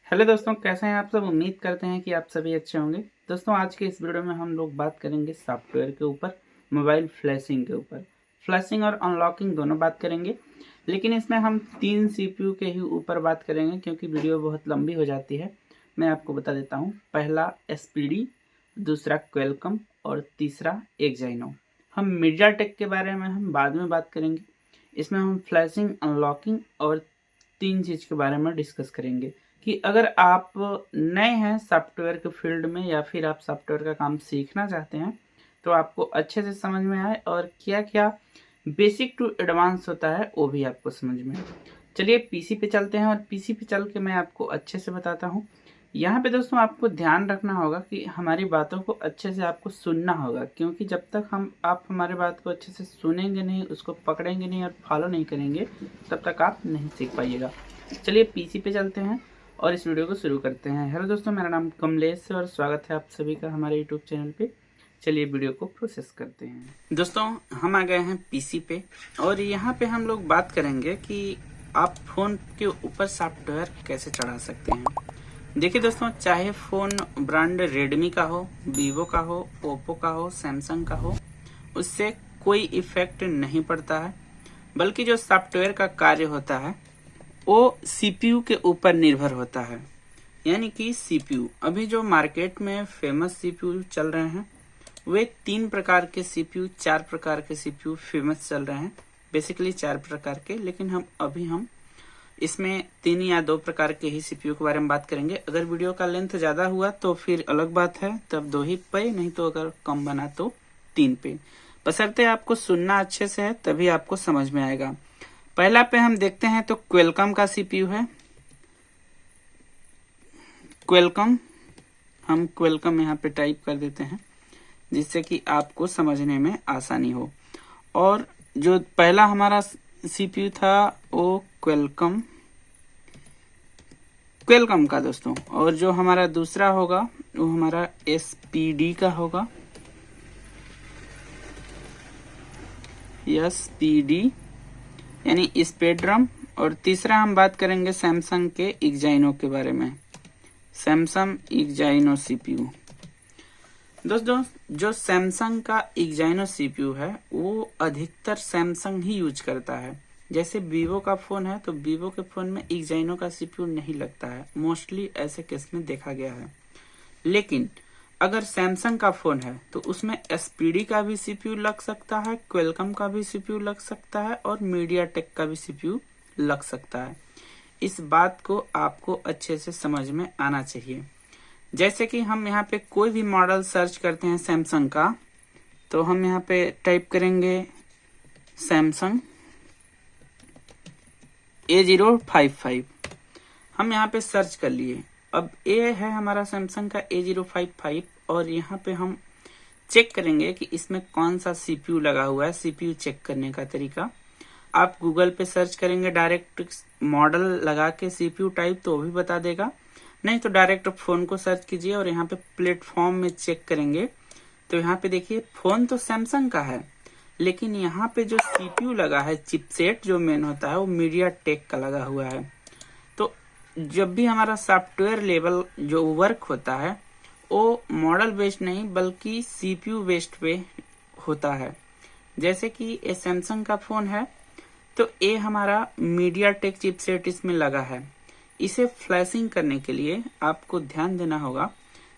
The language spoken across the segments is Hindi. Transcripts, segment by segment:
हेलो दोस्तों, कैसे हैं आप सब। उम्मीद करते हैं कि आप सभी अच्छे होंगे। दोस्तों, आज के इस वीडियो में हम लोग बात करेंगे सॉफ्टवेयर के ऊपर, मोबाइल फ्लैशिंग के ऊपर। फ्लैशिंग और अनलॉकिंग दोनों बात करेंगे, लेकिन इसमें हम 3 सीपीयू के ही ऊपर बात करेंगे क्योंकि वीडियो बहुत लंबी हो जाती है। मैं आपको बता देता हूँ। पहला एसपीडी, दूसरा क्वेलकम और तीसरा एक्जाइनो। हम मीडियाटेक के बारे में हम बाद में बात करेंगे। इसमें हम फ्लैशिंग, अनलॉकिंग और 3 चीज़ के बारे में डिस्कस करेंगे कि अगर आप नए हैं सॉफ्टवेयर के फील्ड में या फिर आप सॉफ्टवेयर का काम सीखना चाहते हैं तो आपको अच्छे से समझ में आए और क्या क्या बेसिक टू एडवांस होता है वो भी आपको समझ में आए। चलिए पीसी पे चलते हैं और पीसी पे चल के मैं आपको अच्छे से बताता हूँ। यहाँ पे दोस्तों आपको ध्यान रखना होगा कि हमारी बातों को अच्छे से आपको सुनना होगा, क्योंकि जब तक आप हमारे बात को अच्छे से सुनेंगे नहीं, उसको पकड़ेंगे नहीं और फॉलो नहीं करेंगे, तब तक आप नहीं सीख पाइएगा। चलिए पीसी पे चलते हैं और इस वीडियो को शुरू करते हैं। हेलो दोस्तों, मेरा नाम कमलेश है और स्वागत है आप सभी का हमारे यूट्यूब चैनल पे। चलिए वीडियो को प्रोसेस करते हैं। दोस्तों, हम आ गए हैं पीसी पे और यहाँ पे हम लोग बात करेंगे कि आप फोन के ऊपर सॉफ्टवेयर कैसे चढ़ा सकते हैं। देखिए दोस्तों, चाहे फोन ब्रांड रेडमी का हो, वीवो का हो, ओप्पो का हो, सैमसंग का हो, उससे कोई इफेक्ट नहीं पड़ता है, बल्कि जो सॉफ्टवेयर का कार्य होता है वो सीपीयू के ऊपर निर्भर होता है। यानी कि सीपीयू, अभी जो मार्केट में फेमस सीपीयू चल रहे हैं वे 3 प्रकार के सीपीयू, 4 प्रकार के सीपीयू फेमस चल रहे हैं। बेसिकली 4 प्रकार के, लेकिन हम इसमें 3 या 2 प्रकार के ही सीपीयू के बारे में बात करेंगे। अगर वीडियो का लेंथ ज्यादा हुआ तो फिर अलग बात है, तब 2 ही पे, नहीं तो अगर कम बना तो 3 पे। बशर्ते आपको सुनना अच्छे से है तभी आपको समझ में आएगा। पहला पे हम देखते हैं तो क्वेलकम का सीपीयू है। क्वेलकम, हम क्वेलकम यहाँ पे टाइप कर देते हैं जिससे कि आपको समझने में आसानी हो। और जो पहला हमारा सीपीयू था वो क्वेलकम का दोस्तों। और जो हमारा दूसरा होगा वो हमारा एसपीडी का होगा, एसपीडी यानी स्पेक्ट्रम। और तीसरा हम बात करेंगे सैमसंग के एक्जाइनो के बारे में, सैमसंग एक्जाइनो सीपीयू। दोस्तों, जो सैमसंग का एक्जाइनो सीपीयू है वो अधिकतर सैमसंग ही यूज करता है। जैसे वीवो का फोन है तो वीवो के फोन में एक्जाइनो का सीपीयू नहीं लगता है, मोस्टली ऐसे केस में देखा गया है। लेकिन अगर सैमसंग का फोन है तो उसमें एसपीडी का भी सीपीयू लग सकता है, क्वेलकम का भी सीपीयू लग सकता है और मीडियाटेक का भी सीपीयू लग सकता है। इस बात को आपको अच्छे से समझ में आना चाहिए। जैसे कि हम यहाँ पे कोई भी मॉडल सर्च करते हैं सैमसंग का, तो हम यहाँ पे टाइप करेंगे सैमसंग A055। हम यहाँ पे सर्च कर लिए। अब ये है हमारा सैमसंग का A055 और यहाँ पे हम चेक करेंगे कि इसमें कौन सा सीपीयू लगा हुआ है। सीपीयू चेक करने का तरीका, आप गूगल पे सर्च करेंगे डायरेक्ट मॉडल लगा के सीपीयू टाइप, तो वो भी बता देगा। नहीं तो डायरेक्ट फोन को सर्च कीजिए और यहाँ पे प्लेटफॉर्म में चेक करेंगे तो यहाँ पे देखिए फोन तो सैमसंग का है, लेकिन यहाँ पे जो सीपीयू लगा है, चिपसेट जो मेन होता है वो मीडियाटेक का लगा हुआ है। तो जब भी हमारा सॉफ्टवेयर लेवल जो वर्क होता है वो मॉडल बेस्ड नहीं बल्कि सीपीयू बेस्ड पे होता है। जैसे कि ये सैमसंग का फोन है तो ये हमारा मीडियाटेक चिपसेट इसमें लगा है। इसे फ्लैशिंग करने के लिए आपको ध्यान देना होगा।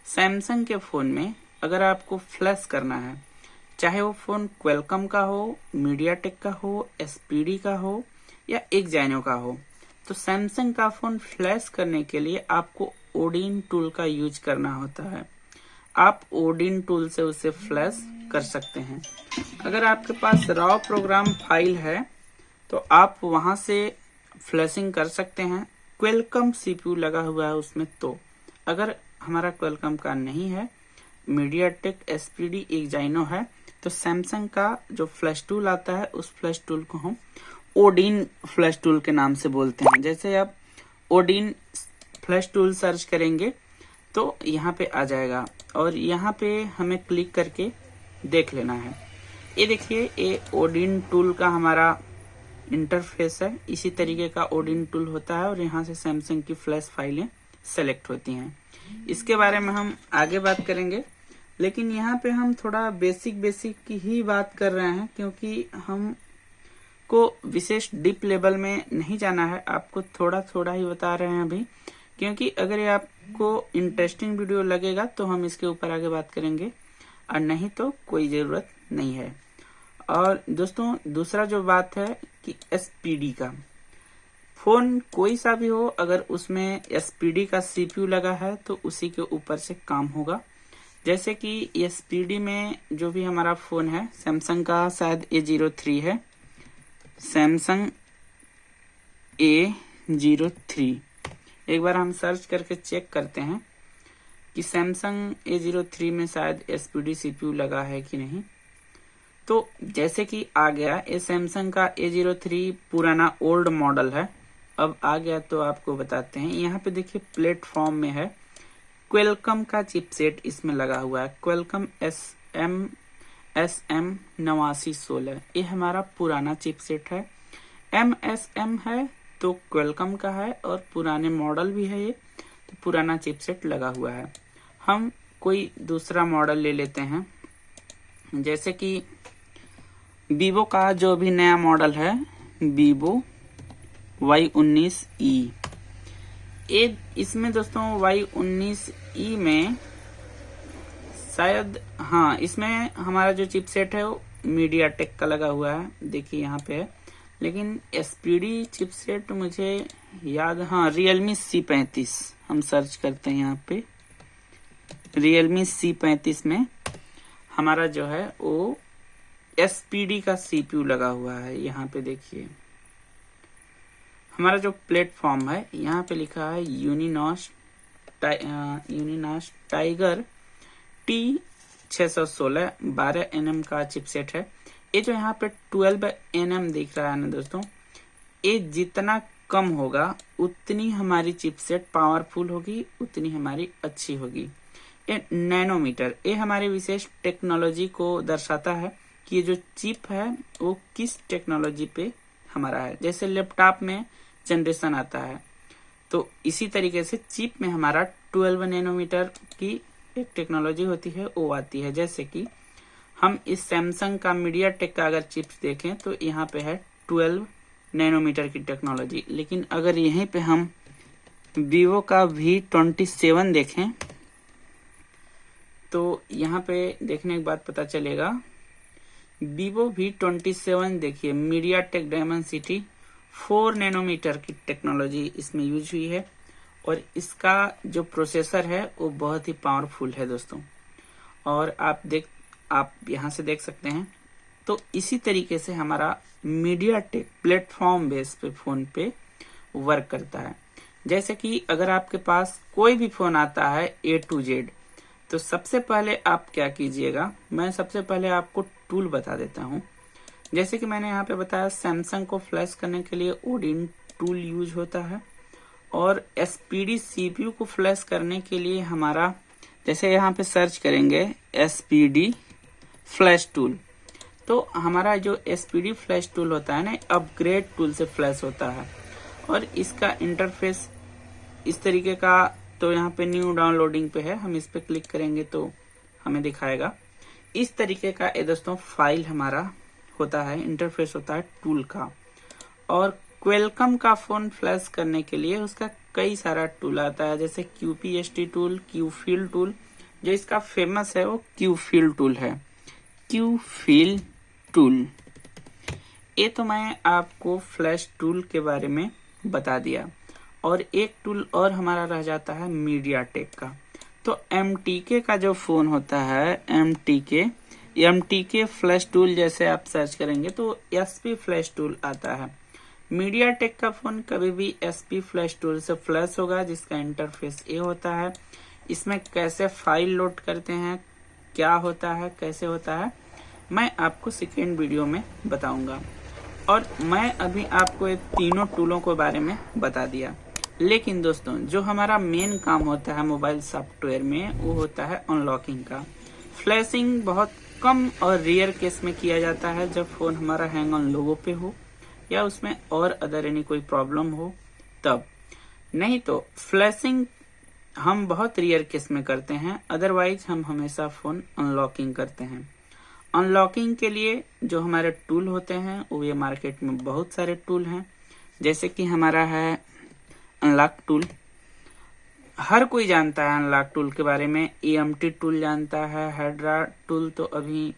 सैमसंग के फोन में अगर आपको फ्लैश करना है, चाहे वो फोन क्वेलकम का हो, मीडियाटेक का हो, एसपीडी का हो या एक्जाइनो का हो, तो सैमसंग का फोन फ्लैश करने के लिए आपको ओडिन टूल का यूज करना होता है। आप ओडिन टूल से उसे फ्लैश कर सकते हैं। अगर आपके पास रॉ प्रोग्राम फाइल है तो आप वहां से फ्लैशिंग कर सकते हैं। क्वेलकम सीपीयू लगा हुआ है उसमें, तो अगर हमारा क्वेलकम का नहीं है, मीडियाटेक एसपीडी एक्जाइनो है, तो सैमसंग का जो फ्लैश टूल आता है उस फ्लैश टूल को हम ओडिन फ्लैश टूल के नाम से बोलते हैं। जैसे आप ओडिन फ्लैश टूल सर्च करेंगे तो यहाँ पे आ जाएगा और यहाँ पे हमें क्लिक करके देख लेना है। ये देखिए, ये ओडिन टूल का हमारा इंटरफेस है। इसी तरीके का ओडिन टूल होता है और यहाँ से सैमसंग की फ्लैश फाइलें सेलेक्ट होती हैं। इसके बारे में हम आगे बात करेंगे, लेकिन यहाँ पे हम थोड़ा बेसिक की ही बात कर रहे हैं, क्योंकि हम को विशेष डीप लेवल में नहीं जाना है, आपको थोड़ा थोड़ा ही बता रहे हैं अभी, क्योंकि अगर ये आपको इंटरेस्टिंग वीडियो लगेगा तो हम इसके ऊपर आगे बात करेंगे, और नहीं तो कोई ज़रूरत नहीं है। और दोस्तों दूसरा जो बात है कि SPD का, फोन कोई सा भी हो, अगर उसमें SPD का CPU लगा है तो उसी के ऊपर से काम होगा। जैसे कि SPD में जो भी हमारा फोन है, सैमसंग का शायद A03 है, सैमसंग A03, एक बार हम सर्च करके चेक करते हैं कि सैमसंग A03 में शायद SPD CPU लगा है कि नहीं। तो जैसे कि आ गया, ये सैमसंग का A03 पुराना ओल्ड मॉडल है, अब आ गया तो आपको बताते हैं। यहाँ पे देखिए प्लेटफॉर्म में है, क्वेलकम का चिपसेट इसमें लगा हुआ है, क्वेलकम SM 8916, ये हमारा पुराना चिपसेट है। MSM है तो क्वेलकम का है, और पुराने मॉडल भी है ये, तो पुराना चिपसेट लगा हुआ है। हम कोई दूसरा मॉडल ले लेते हैं, जैसे कि वीवो का जो भी नया मॉडल है, वीवो Y19E। इसमें दोस्तों Y19E में शायद, हाँ, इसमें हमारा जो चिपसेट है वो मीडियाटेक का लगा हुआ है, देखिए यहाँ पे है। लेकिन SPD चिपसेट मुझे याद, हाँ, Realme C35, हम सर्च करते हैं यहाँ पे, Realme C35 में हमारा जो है वो SPD का CPU लगा हुआ है। यहाँ पे देखिए हमारा जो प्लेटफॉर्म है, यहाँ पे लिखा है यूनिनॉस टाइगर T616, 12 nm का चिपसेट है। ये जो यहाँ पे 12 nm दिख रहा है ना दोस्तों, ये जितना कम होगा उतनी हमारी चिपसेट पावरफुल होगी, उतनी हमारी अच्छी होगी। ये नैनोमीटर, ये हमारे विशेष टेक्नोलॉजी को दर्शाता है कि ये जो चिप है वो किस टेक्नोलॉजी पे हमारा है। जैसे लैपटॉप में जनरेशन आता है, तो इसी तरीके से चिप में हमारा 12 नैनोमीटर की एक टेक्नोलॉजी होती है, वो आती है। जैसे कि हम इस सैमसंग का मीडियाटेक का अगर चिप्स देखें तो यहाँ पे है 12 नैनोमीटर की टेक्नोलॉजी। लेकिन अगर यहीं पे हम वीवो का V27 देखें तो यहाँ पे देखने के बाद पता चलेगा, वीवो V27 देखिए, मीडियाटेक डायमेंसिटी 4 नैनोमीटर की टेक्नोलॉजी इसमें यूज हुई है, और इसका जो प्रोसेसर है वो बहुत ही पावरफुल है दोस्तों। और आप यहाँ से देख सकते हैं। तो इसी तरीके से हमारा मीडियाटेक प्लेटफॉर्म बेस पे फोन पे वर्क करता है। जैसे कि अगर आपके पास कोई भी फोन आता है A to Z, तो सबसे पहले आप क्या कीजिएगा, मैं सबसे पहले आपको टूल बता देता हूँ। जैसे कि मैंने यहाँ पे बताया, सैमसंग को फ्लैश करने के लिए ओडिन टूल यूज होता है, और SPD CPU को फ्लैश करने के लिए हमारा, जैसे यहाँ पे सर्च करेंगे SPD फ्लैश टूल, तो हमारा जो SPD फ्लैश टूल होता है ना, अपग्रेड टूल से फ्लैश होता है, और इसका इंटरफेस इस तरीके का, तो यहाँ पे न्यू डाउनलोडिंग पे है, हम इस पे क्लिक करेंगे तो हमें दिखाएगा इस तरीके का। ये दोस्तों फाइल हमारा होता है, इंटरफेस होता है टूल का। और क्वेलकम का फोन फ्लैश करने के लिए उसका कई सारा टूल आता है, जैसे QPST टूल, QFill टूल। जो इसका फेमस है वो QFill टूल है, QFill टूल। ये तो मैं आपको फ्लैश टूल के बारे में बता दिया। और एक टूल और हमारा रह जाता है मीडियाटेक का। तो MTK का जो फोन होता है, MTK फ्लैश टूल, जैसे आप सर्च करेंगे तो SP फ्लैश टूल आता है। मीडियाटेक का फोन कभी भी SP फ्लैश टूल से फ्लैश होगा, जिसका इंटरफेस ये होता है। इसमें कैसे फाइल लोड करते हैं, क्या होता है, कैसे होता है, मैं आपको सेकेंड वीडियो में बताऊंगा। और मैं अभी आपको ये तीनों टूलों के बारे में बता दिया। लेकिन दोस्तों जो हमारा मेन काम होता है मोबाइल सॉफ्टवेयर में, वो होता है अनलॉकिंग का। फ्लैशिंग बहुत कम और रेयर केस में किया जाता है, जब फोन हमारा हैंग ऑन लोगो पे हो या उसमें और अदर एनी कोई प्रॉब्लम हो तब। नहीं तो फ्लैशिंग हम बहुत रेयर केस में करते हैं, अदरवाइज हम हमेशा फोन अनलॉकिंग करते हैं। अनलॉकिंग के लिए जो हमारे टूल होते हैं वो ये मार्केट में बहुत सारे टूल हैं, जैसे कि हमारा है अनलॉक टूल। हर कोई जानता है अनलॉक टूल के बारे में। EMT टूल जानता है। हाइड्रा टूल तो अभी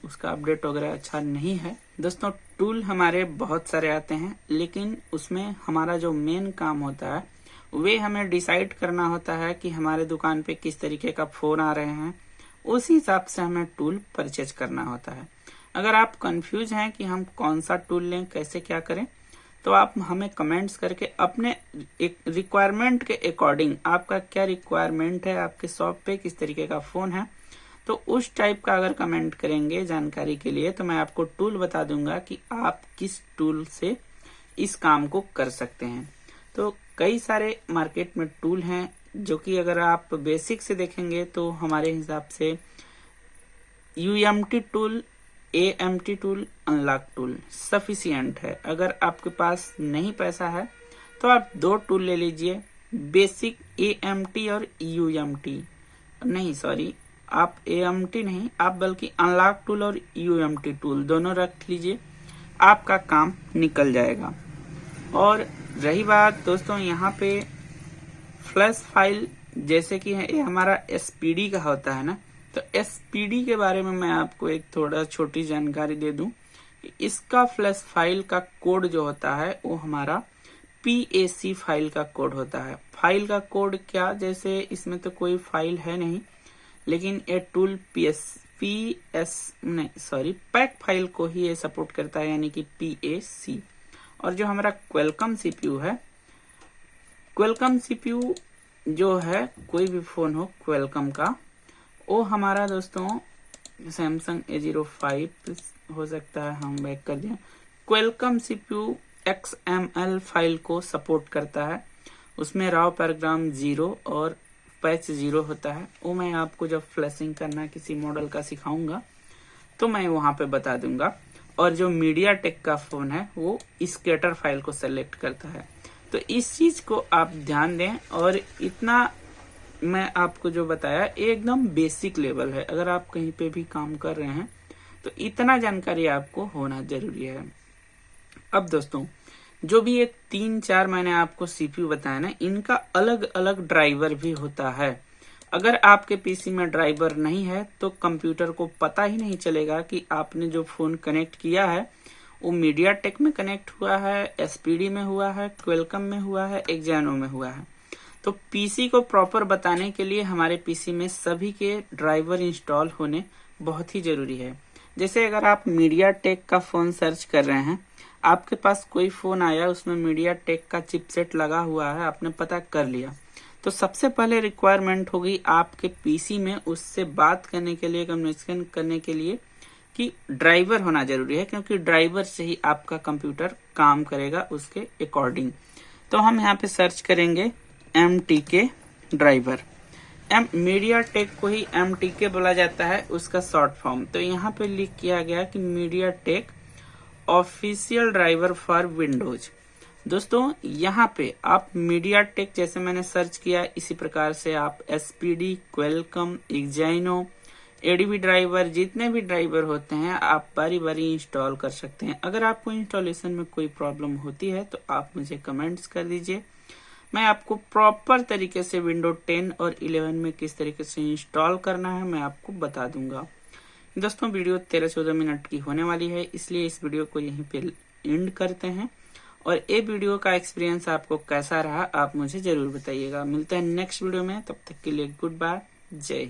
उसका अपडेट वगैरह अच्छा नहीं है। दोस्तों टूल हमारे बहुत सारे आते हैं, लेकिन उसमें हमारा जो मेन काम होता है वे हमें डिसाइड करना होता है कि हमारे दुकान पे किस तरीके का फोन आ रहे हैं, उस हिसाब से हमें टूल परचेज करना होता है। अगर आप कंफ्यूज हैं कि हम कौन सा टूल लें, कैसे क्या करें, तो आप हमें कमेंट्स करके अपने एक रिक्वायरमेंट के अकॉर्डिंग, आपका क्या रिक्वायरमेंट है, आपके शॉप पे किस तरीके का फोन है, तो उस टाइप का अगर कमेंट करेंगे जानकारी के लिए, तो मैं आपको टूल बता दूंगा कि आप किस टूल से इस काम को कर सकते हैं। तो कई सारे मार्केट में टूल हैं जो कि अगर आप बेसिक से देखेंगे तो हमारे हिसाब से UMT tool, AMT tool, unlock tool sufficient है। अगर आपके पास नहीं पैसा है तो आप 2 टूल ले लीजिए, बेसिक AMT और UMT। नहीं सॉरी, आप AMT नहीं, आप बल्कि अनलॉक टूल और UMT टूल दोनों रख लीजिए, आपका काम निकल जाएगा। और रही बात दोस्तों यहाँ पे फ्लैश फाइल, जैसे कि ये हमारा SPD का होता है ना, तो SPD के बारे में मैं आपको एक थोड़ा छोटी जानकारी दे दूं। इसका फ्लैश फाइल का कोड जो होता है वो हमारा PAC फाइल का कोड होता है। फाइल का कोड क्या, जैसे इसमें तो कोई फाइल है नहीं, लेकिन ये टूल पैक फाइल को ही ये सपोर्ट करता है, यानी कि PAC। और जो हमारा क्वेलकम CPU है, क्वेलकम CPU जो है, कोई भी फोन हो क्वेलकम का, वो हमारा दोस्तों सैमसंग A05 हो सकता है, हम बैक कर दें। क्वेलकम CPU XML फाइल को सपोर्ट करता है। उसमें राव पैराग्राम 0 और पैच 0 होता है। वो मैं आपको जब फ्लैशिंग करना किसी मॉडल का सिखाऊंगा तो मैं वहां पे बता दूंगा। और जो मीडिया टेक का फोन है वो स्केटर फाइल को सेलेक्ट करता है। तो इस चीज को आप ध्यान दें। और इतना मैं आपको जो बताया एकदम बेसिक लेवल है। अगर आप कहीं पे भी काम कर रहे हैं तो इतना जानकारी आपको होना जरूरी है। अब दोस्तों जो भी ये 3-4 मैंने आपको CPU बताया ना, इनका अलग अलग ड्राइवर भी होता है। अगर आपके PC में ड्राइवर नहीं है तो कंप्यूटर को पता ही नहीं चलेगा कि आपने जो फोन कनेक्ट किया है वो मीडिया टेक में कनेक्ट हुआ है, SPD में हुआ है, क्वेलकम में हुआ है, एक्जानो में हुआ है। तो PC को प्रॉपर बताने के लिए हमारे PC में सभी के ड्राइवर इंस्टॉल होने बहुत ही जरूरी है। जैसे अगर आप मीडिया टेक का फोन सर्च कर रहे हैं, आपके पास कोई फोन आया, उसमें मीडिया टेक का चिपसेट लगा हुआ है, आपने पता कर लिया, तो सबसे पहले रिक्वायरमेंट होगी आपके PC में उससे बात करने के लिए, कम्युनिकेशन करने के लिए कि ड्राइवर होना जरूरी है, क्योंकि ड्राइवर से ही आपका कंप्यूटर काम करेगा उसके अकॉर्डिंग। तो हम यहाँ पे सर्च करेंगे MTK ड्राइवर। मीडिया टेक को ही MTK बोला जाता है, उसका शॉर्ट फॉर्म। तो यहाँ पे लिख किया गया कि media take official driver for Windows. दोस्तों यहाँ पे आप मीडिया टेक जैसे मैंने सर्च किया, इसी प्रकार से आप SPD, क्वेलकम, एक्जाइनो, ADB ड्राइवर, जितने भी ड्राइवर होते हैं आप बारी बारी इंस्टॉल कर सकते हैं। अगर आपको इंस्टॉलेशन में कोई प्रॉब्लम होती है तो आप मुझे कमेंट्स कर दीजिए, मैं आपको प्रॉपर तरीके से विंडो 10 और 11 में किस तरीके से इंस्टॉल करना है मैं आपको बता दूंगा। दोस्तों वीडियो 13-14 मिनट की होने वाली है, इसलिए इस वीडियो को यहीं पे एंड करते हैं। और ये वीडियो का एक्सपीरियंस आपको कैसा रहा आप मुझे जरूर बताइएगा। मिलते हैं नेक्स्ट वीडियो में, तब तक के लिए गुड बाय, जय हिंद।